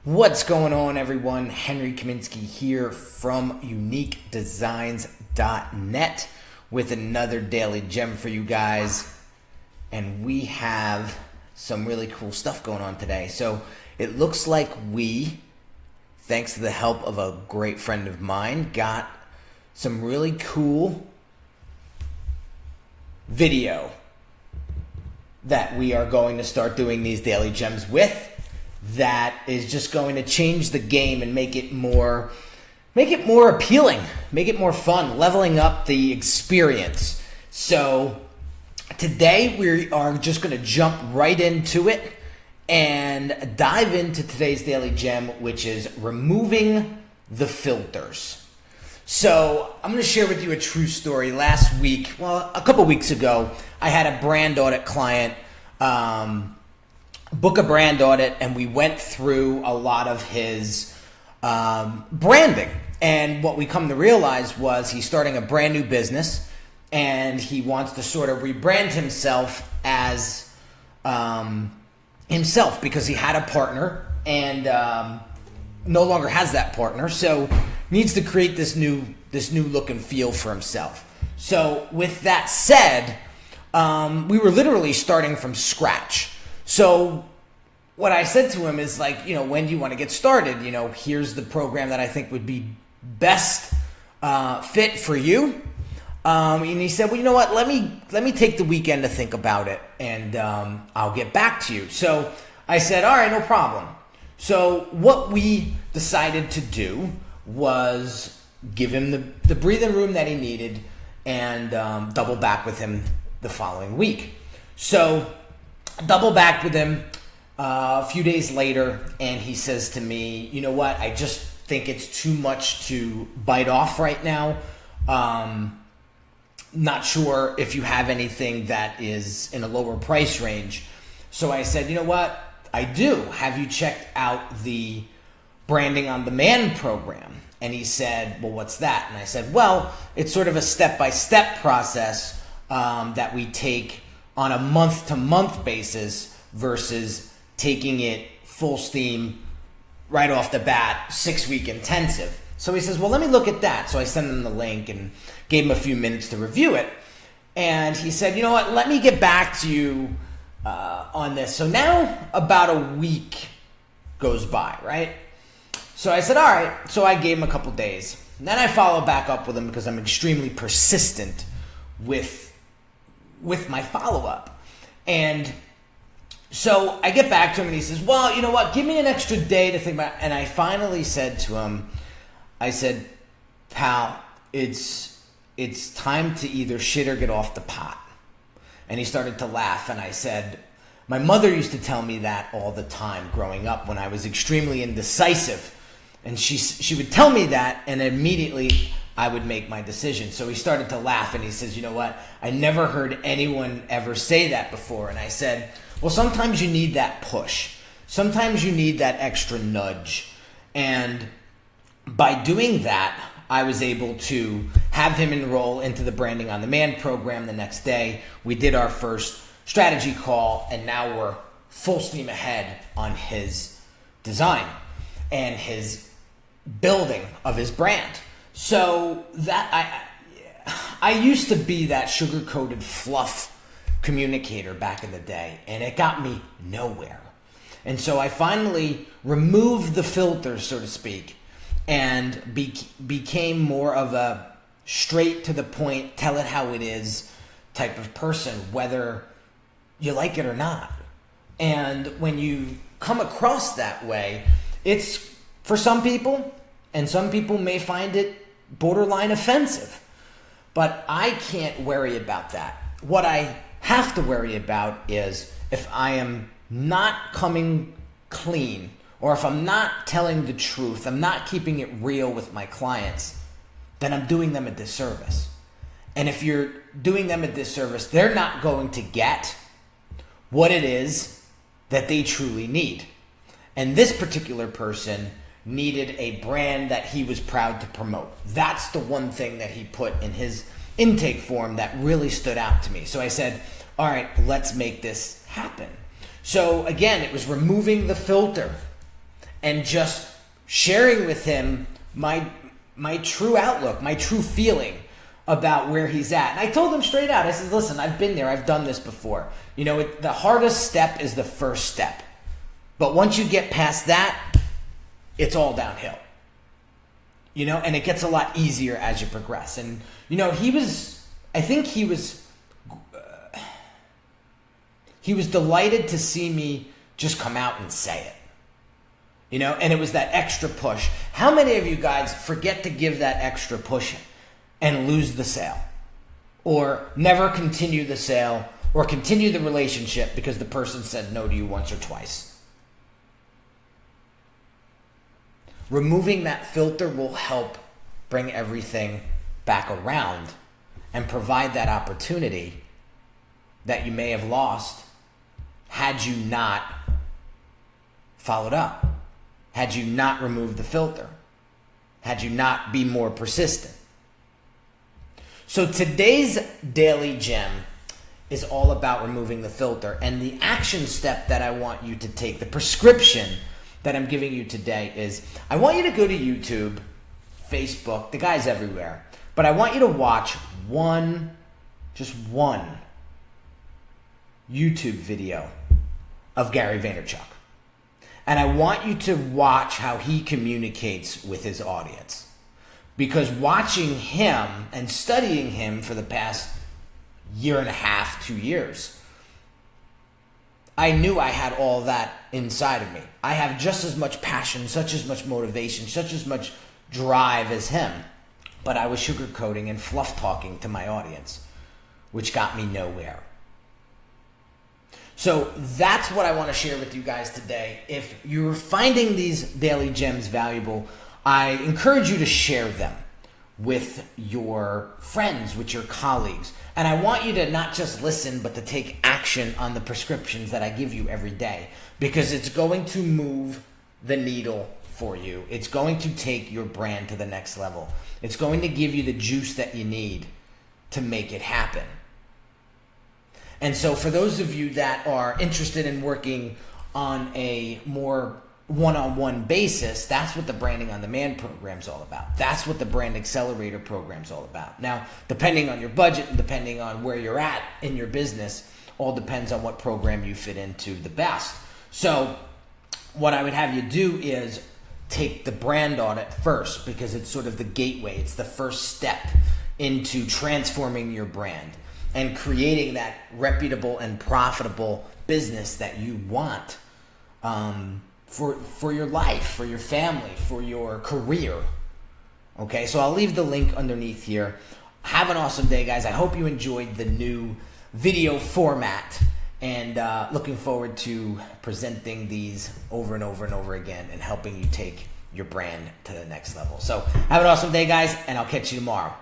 What's going on, everyone? Henry Kaminski here from uniquedesigns.net with another daily gem for you guys. And we have some really cool stuff going on today. So it looks like we, thanks to the help of a great friend of mine, got some really cool video that we are going to start doing these daily gems with. That is just going to change the game and make it more appealing, make it more fun, leveling up the experience. So today we are just going to jump right into it and dive into today's daily gem, which is removing the filters. So I'm going to share with you a true story. Last week, a couple weeks ago, I had a brand audit client book a brand audit, and we went through a lot of his branding. And what we come to realize was he's starting a brand new business, and he wants to sort of rebrand himself as himself because he had a partner and no longer has that partner, so needs to create this new look and feel for himself. So with that said, we were literally starting from scratch. So what I said to him is when do you want to get started? Here's the program that I think would be best fit for you. And he said, well, you know what? Let me take the weekend to think about it, and I'll get back to you. So I said, all right, no problem. So what we decided to do was give him the breathing room that he needed and double back with him the following week. So double back with him a few days later, and he says to me, you know what, I just think it's too much to bite off right now. Not sure if you have anything that is in a lower price range. So I said, you know what, I do. Have you checked out the branding on demand program? And he said, well, what's that? And I said, well, it's sort of a step-by-step process that we take on a month-to-month basis versus taking it full steam right off the bat, 6-week intensive. So he says, well, let me look at that. So I sent him the link and gave him a few minutes to review it. And he said, you know what, let me get back to you on this. So now about a week goes by, right? So I said, all right. So I gave him a couple days. And then I followed back up with him because I'm extremely persistent with my follow-up. And so I get back to him and he says, well, you know what, give me an extra day to think about it. And I finally said to him, I said, pal, it's time to either shit or get off the pot. And he started to laugh, and I said, my mother used to tell me that all the time growing up when I was extremely indecisive. And she would tell me that, and immediately I would make my decision. So he started to laugh, and he says, you know what, I never heard anyone ever say that before. And I said, well, sometimes you need that push. Sometimes you need that extra nudge. And by doing that, I was able to have him enroll into the Branding on Demand program the next day. We did our first strategy call, and now we're full steam ahead on his design and his building of his brand. So that I used to be that sugar-coated fluff communicator back in the day, and it got me nowhere. And so I finally removed the filters, so to speak, and became more of a straight to the point, tell it how it is type of person, whether you like it or not. And when you come across that way, it's for some people, and some people may find it borderline offensive. But I can't worry about that. What I have to worry about is if I am not coming clean, or if I'm not telling the truth, I'm not keeping it real with my clients, then I'm doing them a disservice. And if you're doing them a disservice, they're not going to get what it is that they truly need. And this particular person needed a brand that he was proud to promote. That's the one thing that he put in his intake form that really stood out to me. So I said, all right, let's make this happen. So again, it was removing the filter. and just sharing with him my true outlook, my true feeling about where he's at. And I told him straight out, I said, listen, I've been there. I've done this before. You know, the hardest step is the first step. But once you get past that, it's all downhill. You know, and it gets a lot easier as you progress. And, you know, he was delighted to see me just come out and say it. You know, and it was that extra push. How many of you guys forget to give that extra push and lose the sale? Or never continue the sale or continue the relationship because the person said no to you once or twice? Removing that filter will help bring everything back around and provide that opportunity that you may have lost had you not followed up, had you not removed the filter, had you not be more persistent. So today's daily gem is all about removing the filter. And the action step that I want you to take, the prescription that I'm giving you today is, I want you to go to YouTube, Facebook, the guy's everywhere, but I want you to watch just one YouTube video of Gary Vaynerchuk. And I want you to watch how he communicates with his audience. Because watching him and studying him for the past year and a half, 2 years, I knew I had all that inside of me. I have just as much passion, such as much motivation, such as much drive as him. But I was sugarcoating and fluff talking to my audience, which got me nowhere. So that's what I want to share with you guys today. If you're finding these daily gems valuable, I encourage you to share them with your friends, with your colleagues. And I want you to not just listen, but to take action on the prescriptions that I give you every day, because it's going to move the needle for you. It's going to take your brand to the next level. It's going to give you the juice that you need to make it happen. And so for those of you that are interested in working on a more one-on-one basis, that's what the Branding on Demand program is all about. That's what the Brand Accelerator program is all about. Now, depending on your budget and depending on where you're at in your business, all depends on what program you fit into the best. So what I would have you do is take the brand audit first, because it's sort of the gateway. It's the first step into transforming your brand and creating that reputable and profitable business that you want for your life, for your family, for your career. Okay, so I'll leave the link underneath here. Have an awesome day, guys. I hope you enjoyed the new video format, and looking forward to presenting these over and over and over again and helping you take your brand to the next level. So have an awesome day, guys, and I'll catch you tomorrow.